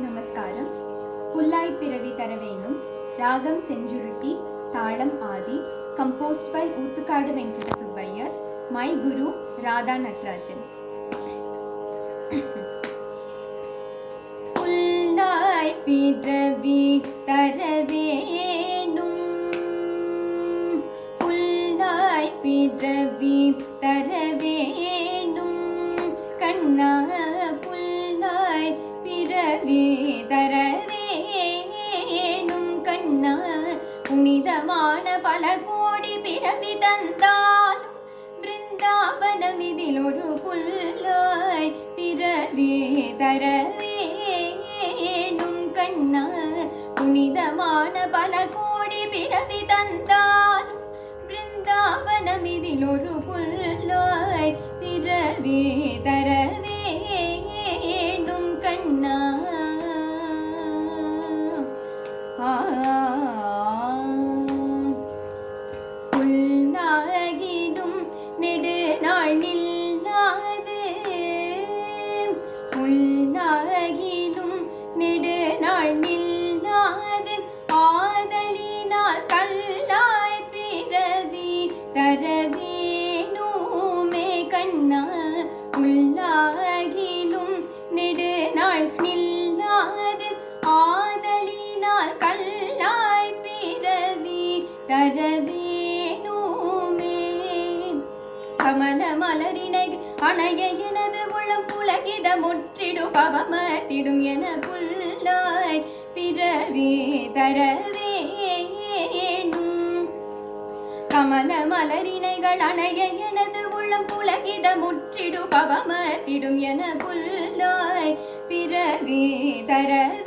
நமஸ்காரம். புல்லாய் பிறவி தரவேணும். ராகம் செஞ்சுருட்டி, தாளம் Adi. Composed by Oothukkadu Venkata Subbaiyer. My guru Radha Natrajan. புல்லாய் பிறவி தரவேணும், புல்லாய் பிறவி தரவேணும் கண்ணா, புல்லாய் பிறவி தரவேணும் கண்ணா. புனிதமான பல கோடி பிறவி தந்தாலும் பிருந்தாவனம் இதில் ஒரு புல்லாய் பிறவி தரவேணும் கண்ணா. புனிதமான பல கோடி பிறவி தந்தாலும் பிருந்தாவனம் இதில் ஒரு புல்லாய் பிறவி தரவேணும் கண்ணா. புல்லாகிடும் நெடுநாள் நில்லாது, புல்லாகிடும் நெடுநாள் நில்லாது, ஆதலினால் கல்லாய் பிறவி தரவேணுமே கண்ணா. புல்லாகிலும் நெடுநாள் நில்லாது, ஆதலினால் கல்லாய் பிறவி தரவேணுமே. கமல மலரினை அணைய எனது உள்ளம் புலகித முற்றிடு பவமத்திடும் என புல்லாய் பிறவி தரவேணும். கமல மலரினைகள் அணைய எனது உள்ளம் புலகித முற்றிடு பவமத்திடும் என புல்லாய் பிறவி தரவேணும்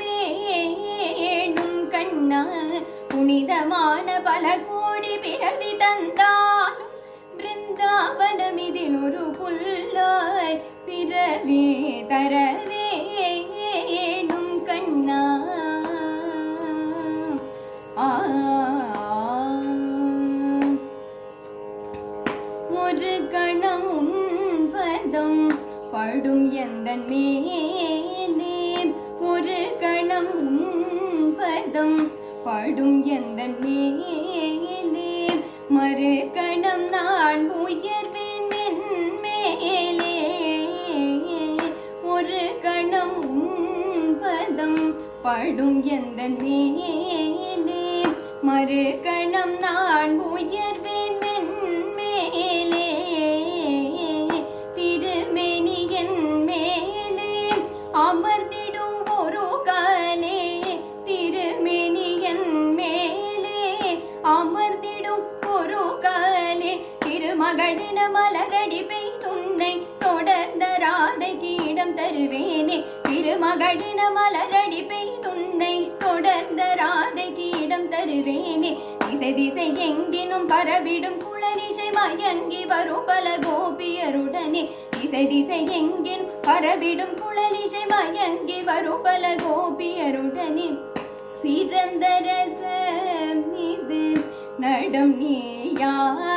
கண்ணா. புனிதமான பல கோடி பிறவி தந்தாலும் பிருந்தாவனம் இதில் ஒரு புல்லாய் பிறவி தரவேணும் கண்ணா. ஒரு கணம் உன்பதம் படும் எந்தன் மேலே, ஒரு கணம் உன்பதம் படும் எந்தன் மேலே, மறு கணம் நான் உயர்வேன் மேலே. ஒரு கணம் உன்பதம் படும் எந்தன் மேலே, மறு கணம் நான் உயர்வேன் மேலே. திருமேனியன் மேலே அமர்ந்திடும் ஒரு காலே, திருமேனியன் மேலே அமர்ந்திடும் ஒரு காலே. திருமகளின மலரடி பெய்துன்னை தொடர்ந்த ராதைக்கு இடம் தருவேனே. திருமகளின மலரடி பெய்துன்னை தொடர்ந்த ராதைக்கு இடம் தருவேனே. திசை திசை எங்கினும் பரவிடும் குளரிசை மயங்கி வரும் பல கோபியருடனே. திசை திசை எங்கினும் பரவிடும் குளரிசை மயங்கி வரும் பல கோபியருடனே. சிறந்த ரசம் இது நடம் நீயாடவும்,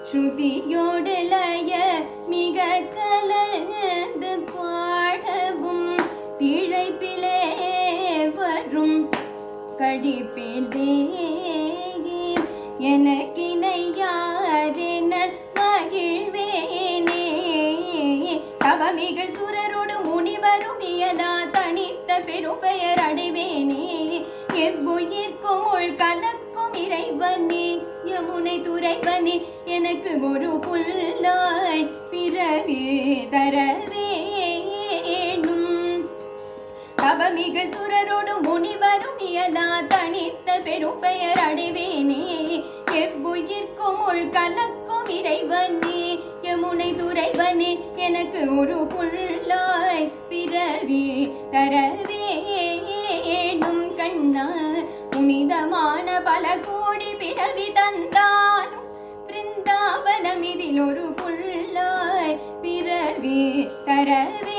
ஸ்ருதியோடு லய மிக கலந்து பாடவும், திளைப்பிலே வரும் கடிப்பிலே எனக்கினை யாரென மகிழ்வேனே. தவமிகு சுரரோடு முனிவரும் இயலா தனித்த பெரும்பெயர் அடைவேனே. எவ்வுயிர்க்கும் உள் கலக்கும் இறைவனே, யமுனை துறைவனே, எனக்கு ஒரு புல்லாய் பிறவி தரவேணும். தவமிகு சுரரோடு முனிவரும் இயலா தனித்த பெரும்பெயர் அடைவேனே. எவ்வுயிர்க்கும் உள் கலக்கும் இறைவனே, யமுனை துறைவனே, எனக்கு ஒரு புல்லாய் பிறவி தரவேணும் கண்ணா. புனிதமான பல கோடி பிறவி தந்தாலும் பிருந்தாவனம் இதில் ஒரு புல்லாய் பிறவி தரவே